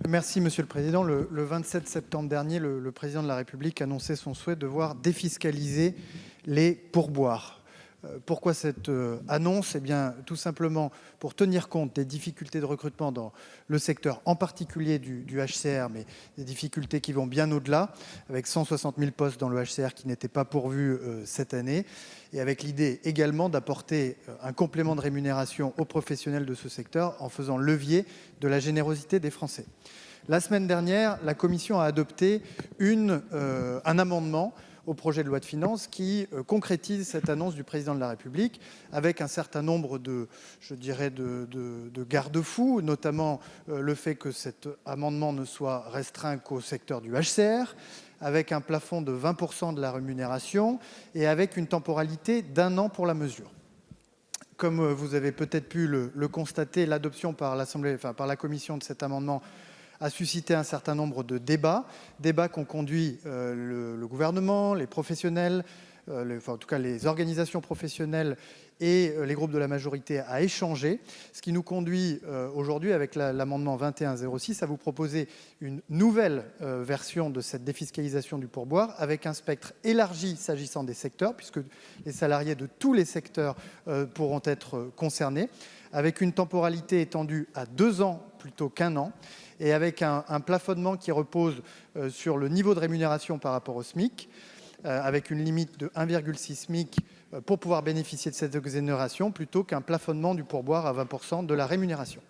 Merci Monsieur le Président. Le 27 septembre dernier, le Président de la République annonçait son souhait de voir défiscaliser les pourboires. Pourquoi cette annonce? Eh bien, tout simplement pour tenir compte des difficultés de recrutement dans le secteur, en particulier du HCR, mais des difficultés qui vont bien au-delà, avec 160 000 postes dans le HCR qui n'étaient pas pourvus cette année, et avec l'idée également d'apporter un complément de rémunération aux professionnels de ce secteur en faisant levier de la générosité des Français. La semaine dernière, la Commission a adopté un amendement au projet de loi de finances qui concrétise cette annonce du Président de la République avec un certain nombre de garde-fous, notamment le fait que cet amendement ne soit restreint qu'au secteur du HCR, avec un plafond de 20% de la rémunération et avec une temporalité d'1 an pour la mesure. Comme vous avez peut-être pu le constater, l'adoption par la Commission de cet amendement a suscité un certain nombre de débats qu'ont conduit le gouvernement, les professionnels, en tout cas les organisations professionnelles et les groupes de la majorité à échanger, ce qui nous conduit aujourd'hui avec l'amendement 2106 à vous proposer une nouvelle version de cette défiscalisation du pourboire avec un spectre élargi s'agissant des secteurs, puisque les salariés de tous les secteurs pourront être concernés, avec une temporalité étendue à 2 ans plutôt qu'1 an, et avec un plafonnement qui repose sur le niveau de rémunération par rapport au SMIC, avec une limite de 1,6 SMIC pour pouvoir bénéficier de cette exonération, plutôt qu'un plafonnement du pourboire à 20% de la rémunération.